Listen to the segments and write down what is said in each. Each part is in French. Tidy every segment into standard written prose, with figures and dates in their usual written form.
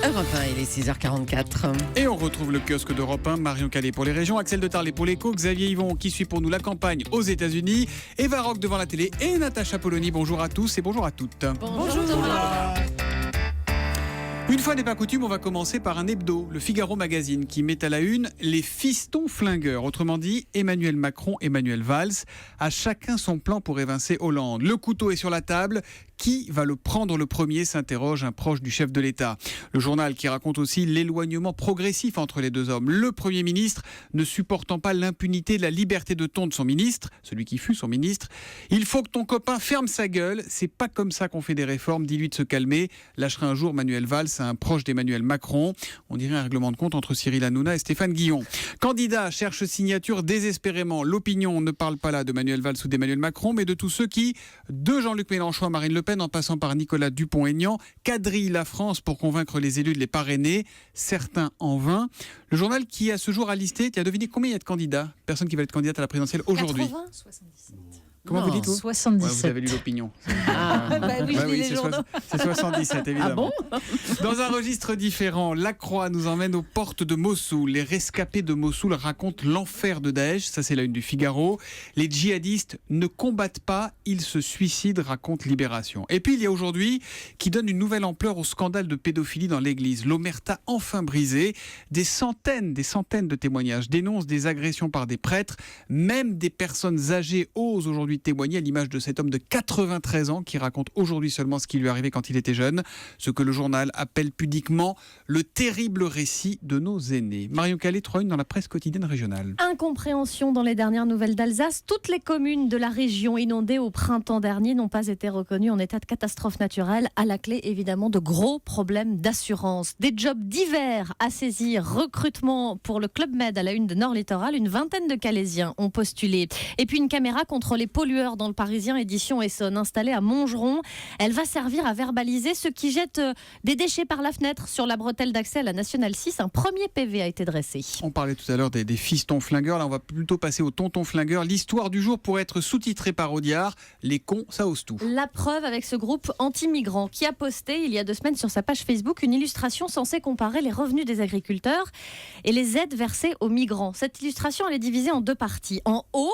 Europe 1, il est 6h44. Et on retrouve le kiosque d'Europe 1, Marion Calais pour les régions, Axel de Tarlet pour l'écho, Xavier Yvon qui suit pour nous la campagne aux États-Unis, Eva Rock devant la télé et Natacha Polony. Bonjour à tous et bonjour à toutes. Bonjour Thomas. Une fois n'est pas coutume, on va commencer par un hebdo, le Figaro Magazine, qui met à la une les fistons flingueurs. Autrement dit, Emmanuel Macron, Emmanuel Valls, à chacun son plan pour évincer Hollande. Le couteau est sur la table. Qui va le prendre le premier, s'interroge un proche du chef de l'État. Le journal qui raconte aussi l'éloignement progressif entre les deux hommes. Le Premier ministre ne supportant pas l'impunité de la liberté de ton de son ministre, celui qui fut son ministre. Il faut que ton copain ferme sa gueule. C'est pas comme ça qu'on fait des réformes, dis-lui de se calmer. Lâchera un jour Manuel Valls à un proche d'Emmanuel Macron. On dirait un règlement de compte entre Cyril Hanouna et Stéphane Guillon. Candidat cherche signature désespérément. L'opinion ne parle pas là de Manuel Valls ou d'Emmanuel Macron, mais de tous ceux qui, de Jean-Luc Mélenchon à Marine Le Pen, en passant par Nicolas Dupont-Aignan, quadrille la France pour convaincre les élus de les parrainer, certains en vain. Le journal qui, à ce jour, a listé, tu as deviné combien il y a de candidats, personnes qui veulent être candidates à la présidentielle aujourd'hui. 80 77. Comment vous dites, vous 77. Ouais, vous avez lu l'opinion. Oui, C'est 77, évidemment. Ah bon Dans un registre différent, La Croix nous emmène aux portes de Mossoul. Les rescapés de Mossoul racontent l'enfer de Daesh. Ça, c'est la une du Figaro. Les djihadistes ne combattent pas, ils se suicident, raconte Libération. Et puis, il y a aujourd'hui qui donne une nouvelle ampleur au scandale de pédophilie dans l'église. L'omerta enfin brisée. Des centaines de témoignages dénoncent des agressions par des prêtres. Même des personnes âgées osent aujourd'hui témoigner, à l'image de cet homme de 93 ans qui raconte aujourd'hui seulement ce qui lui est arrivé quand il était jeune, ce que le journal appelle pudiquement le terrible récit de nos aînés. Marion Calais, 3-1 dans la presse quotidienne régionale. Incompréhension dans les dernières nouvelles d'Alsace. Toutes les communes de la région inondées au printemps dernier n'ont pas été reconnues en état de catastrophe naturelle. À la clé, évidemment, de gros problèmes d'assurance. Des jobs divers à saisir. Recrutement pour le Club Med à la une de Nord Littoral. Une vingtaine de Calaisiens ont postulé. Et puis une caméra contre les pollueurs dans le Parisien édition Essonne, installée à Montgeron. Elle va servir à verbaliser ceux qui jettent des déchets par la fenêtre sur la bretelle d'accès à la Nationale 6. Un premier PV a été dressé. On parlait tout à l'heure des fistons flingueurs. Là, on va plutôt passer aux tontons flingueurs. L'histoire du jour pourrait être sous-titrée par Audiard. Les cons, ça ose tout. La preuve avec ce groupe anti-migrants qui a posté il y a 2 semaines sur sa page Facebook une illustration censée comparer les revenus des agriculteurs et les aides versées aux migrants. Cette illustration, elle est divisée en 2 parties. En haut,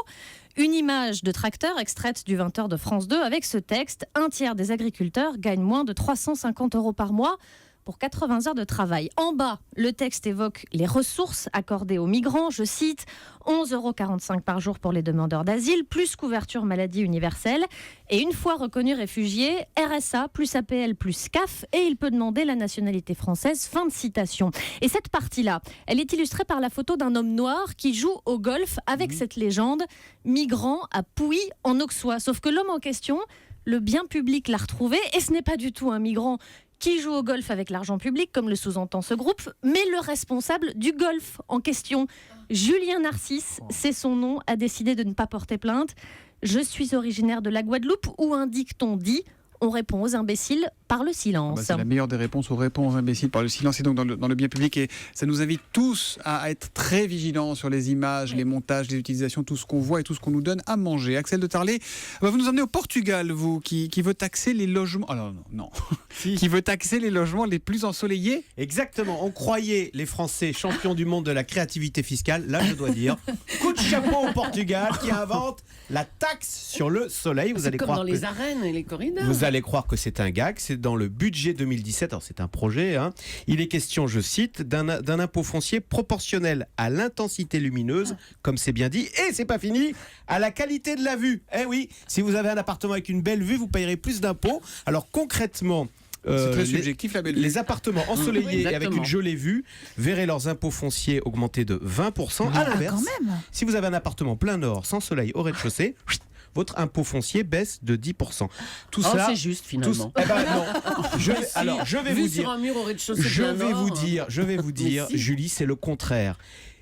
une image de tracteur extraite du 20h de France 2 avec ce texte. 1/3 des agriculteurs gagnent moins de 350 € par mois pour 80 heures de travail. En bas, le texte évoque les ressources accordées aux migrants. Je cite, 11,45 € par jour pour les demandeurs d'asile, plus couverture maladie universelle. Et une fois reconnu réfugié, RSA, plus APL, plus CAF, et il peut demander la nationalité française. Fin de citation. Et cette partie-là, elle est illustrée par la photo d'un homme noir qui joue au golf avec cette légende, migrant à Pouilly en Auxois. Sauf que l'homme en question, le bien public l'a retrouvé, et ce n'est pas du tout un migrant qui joue au golf avec l'argent public, comme le sous-entend ce groupe, mais le responsable du golf en question. Julien Narcisse, c'est son nom, a décidé de ne pas porter plainte. Je suis originaire de la Guadeloupe, où un dicton dit « On répond aux imbéciles par le silence ». C'est la meilleure des réponses, aux réponses imbéciles par le silence, et donc dans le bien public. Et ça nous invite tous à être très vigilants sur les images, les montages, les utilisations, tout ce qu'on voit et tout ce qu'on nous donne à manger. Axel de Tarlet, vous nous emmenez au Portugal, vous, qui veut taxer les logements... Ah non. Si. Qui veut taxer les logements les plus ensoleillés. Exactement, on croyait les Français champions du monde de la créativité fiscale. Là, je dois dire, coup de chapeau au Portugal qui invente la taxe sur le soleil. Vous C'est allez comme croire dans les arènes et les corridors. Vous allez croire que c'est un gag, c'est dans le budget 2017, alors c'est un projet, hein. Il est question, je cite, d'un impôt foncier proportionnel à l'intensité lumineuse, comme c'est bien dit, et c'est pas fini, à la qualité de la vue. Eh oui, si vous avez un appartement avec une belle vue, vous payerez plus d'impôts. Alors concrètement... C'est très subjectif, la belle vue. Les appartements ensoleillés Oui, et avec une jolie vue verraient leurs impôts fonciers augmenter de 20%. À l'inverse, si vous avez un appartement plein nord, sans soleil, au rez-de-chaussée, votre impôt foncier baisse de 10%. Tout ça, c'est juste finalement. Eh ben non. Alors, je vais Vu vous sur dire. un mur au rez-de-chaussée Je plein vais nord, vous dire, Mais si. Julie, c'est le contraire.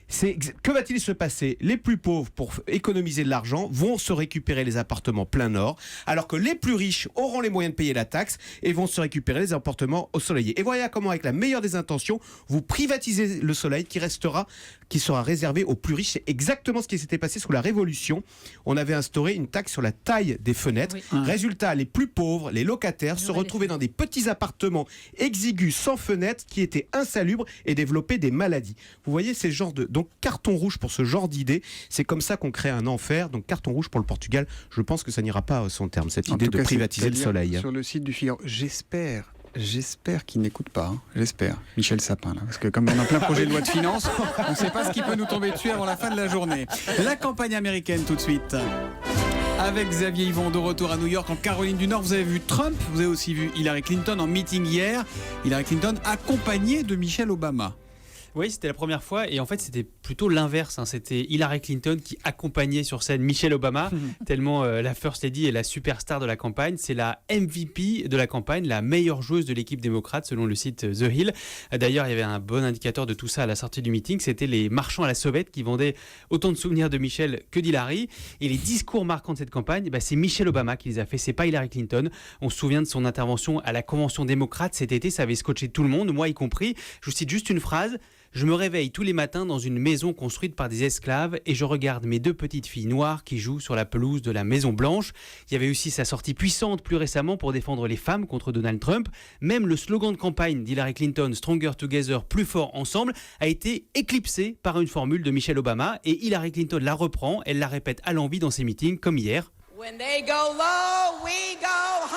Que va-t-il se passer? Les plus pauvres, pour économiser de l'argent, vont se récupérer les appartements plein nord, alors que les plus riches auront les moyens de payer la taxe et vont se récupérer les appartements ensoleillés. Et voilà comment, avec la meilleure des intentions, vous privatisez le soleil qui sera réservé aux plus riches. C'est exactement ce qui s'était passé sous la Révolution. On avait instauré une taxe sur la taille des fenêtres. Oui. Résultat, les plus pauvres, les locataires, se retrouvaient dans des petits appartements exigus sans fenêtres qui étaient insalubres et développaient des maladies. Vous voyez ces genres de... Donc carton rouge pour ce genre d'idée. C'est comme ça qu'on crée un enfer. Donc carton rouge pour le Portugal. Je pense que ça n'ira pas à son terme, cette idée de privatiser le soleil. Sur le site du Figaro, J'espère qu'il n'écoute pas, hein. J'espère, Michel Sapin, là, parce que comme on a plein projet de loi de finances, on ne sait pas ce qui peut nous tomber dessus avant la fin de la journée. La campagne américaine tout de suite. Avec Xavier Yvon de retour à New York, en Caroline du Nord. Vous avez vu Trump, vous avez aussi vu Hillary Clinton en meeting hier. Hillary Clinton accompagnée de Michelle Obama. Oui, c'était la première fois et en fait c'était plutôt l'inverse. C'était Hillary Clinton qui accompagnait sur scène Michelle Obama, tellement la First Lady est la superstar de la campagne. C'est la MVP de la campagne, la meilleure joueuse de l'équipe démocrate selon le site The Hill. D'ailleurs, il y avait un bon indicateur de tout ça à la sortie du meeting. C'était les marchands à la sauvette qui vendaient autant de souvenirs de Michelle que d'Hillary. Et les discours marquants de cette campagne, c'est Michelle Obama qui les a fait, c'est pas Hillary Clinton. On se souvient de son intervention à la convention démocrate cet été, ça avait scotché tout le monde, moi y compris. Je vous cite juste une phrase. Je me réveille tous les matins dans une maison construite par des esclaves et je regarde mes 2 petites filles noires qui jouent sur la pelouse de la Maison Blanche. Il y avait aussi sa sortie puissante plus récemment pour défendre les femmes contre Donald Trump. Même le slogan de campagne d'Hillary Clinton, Stronger Together, plus fort ensemble, a été éclipsé par une formule de Michelle Obama et Hillary Clinton la reprend, elle la répète à l'envi dans ses meetings comme hier. When they go low, we go high.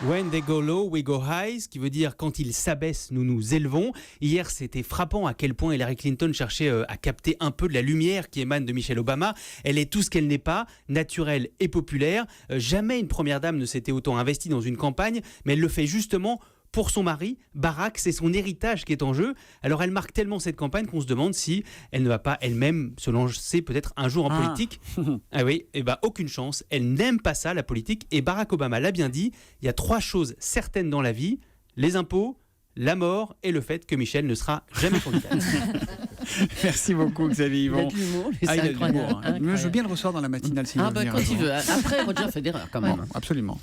When they go low, we go high, ce qui veut dire quand ils s'abaissent, nous nous élevons. Hier, c'était frappant à quel point Hillary Clinton cherchait à capter un peu de la lumière qui émane de Michelle Obama. Elle est tout ce qu'elle n'est pas, naturelle et populaire. Jamais une première dame ne s'était autant investie dans une campagne, mais elle le fait justement pour son mari, Barack. C'est son héritage qui est en jeu. Alors elle marque tellement cette campagne qu'on se demande si elle ne va pas elle-même se lancer peut-être un jour en politique. Ah oui, aucune chance. Elle n'aime pas ça, la politique. Et Barack Obama l'a bien dit, il y a 3 choses certaines dans la vie, les impôts, la mort et le fait que Michel ne sera jamais candidate. Merci beaucoup Xavier Il a Yvon. de l'humour, Il a de incroyable. l'humour. Je veux bien le recevoir dans la matinale s'il veut venir un Quand jour. il veut. Après Roger Federer quand même. Absolument.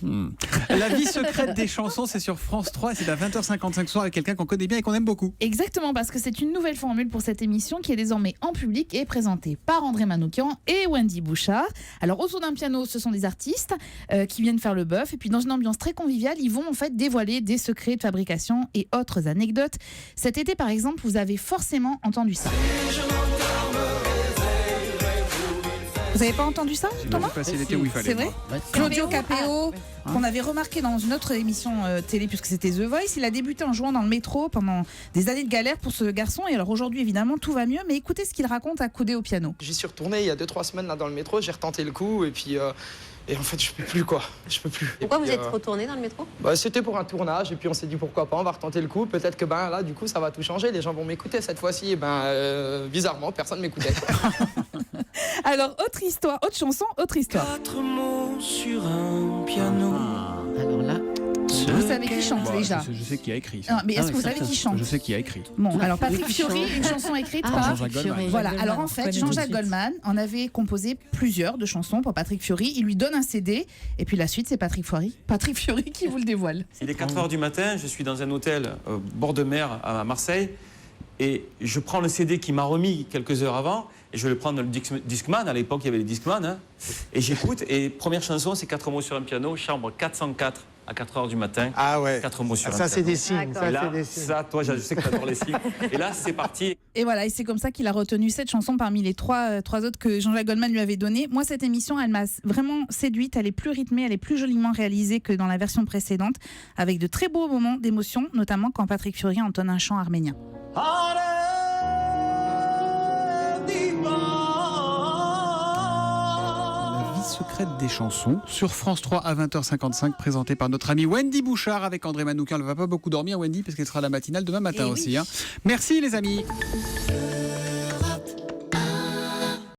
La vie secrète des chansons, c'est sur France 3 et c'est à 20h55 ce soir avec quelqu'un qu'on connaît bien et qu'on aime beaucoup. Exactement, parce que c'est une nouvelle formule pour cette émission qui est désormais en public et présentée par André Manoukian et Wendy Bouchard. Alors autour d'un piano, ce sont des artistes qui viennent faire le bœuf et puis dans une ambiance très conviviale, ils vont en fait dévoiler des secrets de fabrication et autres anecdotes. Cet été par exemple, vous avez forcément entendu ça. Vous n'avez pas entendu ça, Thomas ? Passer l'été où il fallait. C'est vrai ? moi. Claudio Capéo, qu'on avait remarqué dans une autre émission télé, puisque c'était The Voice, il a débuté en jouant dans le métro pendant des années de galère pour ce garçon. Et alors aujourd'hui, évidemment, tout va mieux. Mais écoutez ce qu'il raconte accoudé au piano. J'y suis retourné il y a 2-3 semaines là, dans le métro, j'ai retenté le coup et puis... Et en fait, je peux plus quoi, je peux plus. Pourquoi vous êtes retourné dans le métro ? C'était pour un tournage et puis on s'est dit pourquoi pas, on va retenter le coup. Peut-être que là, du coup, ça va tout changer. Les gens vont m'écouter cette fois-ci. Et bizarrement, personne m'écoutait. Alors, autre histoire, autre chanson, autre histoire. 4 mots sur un piano. Alors là, Vous savez qui chante déjà ? Je sais qui a écrit ça. Non, mais est-ce que vous savez qui chante ? Je sais qui a écrit. Bon, alors Patrick Oui, Fiori, chante. une chanson écrite Ah, par... Jean-Jacques Goldman. Voilà, Goldman, alors en on fait, connaît Jean-Jacques tout de suite. Goldman en avait composé plusieurs de chansons pour Patrick Fiori. Il lui donne un CD et puis la suite, c'est Patrick Fiori qui vous le dévoile. Il est 4h du matin, je suis dans un hôtel au bord de mer à Marseille et je prends le CD qu'il m'a remis quelques heures avant et je le prends dans le Discman, à l'époque il y avait les Discman, et j'écoute et première chanson c'est 4 mots sur un piano, chambre 404 à 4h du matin. Ah ouais. 4 mots sur un Ça, c'est piano. des signes. Et là, ça, toi, je sais que tu adores les signes. Et là, c'est parti. Et voilà, et c'est comme ça qu'il a retenu cette chanson parmi les trois autres que Jean-Jacques Goldman lui avait données. Moi, cette émission, elle m'a vraiment séduite. Elle est plus rythmée, elle est plus joliment réalisée que dans la version précédente, avec de très beaux moments d'émotion, notamment quand Patrick Fiori entonne un chant arménien. La vie secrète des chansons sur France 3 à 20h55, présentée par notre amie Wendy Bouchard avec André Manoukian. Elle ne va pas beaucoup dormir, Wendy, parce qu'elle sera à la matinale demain matin aussi. Merci les amis.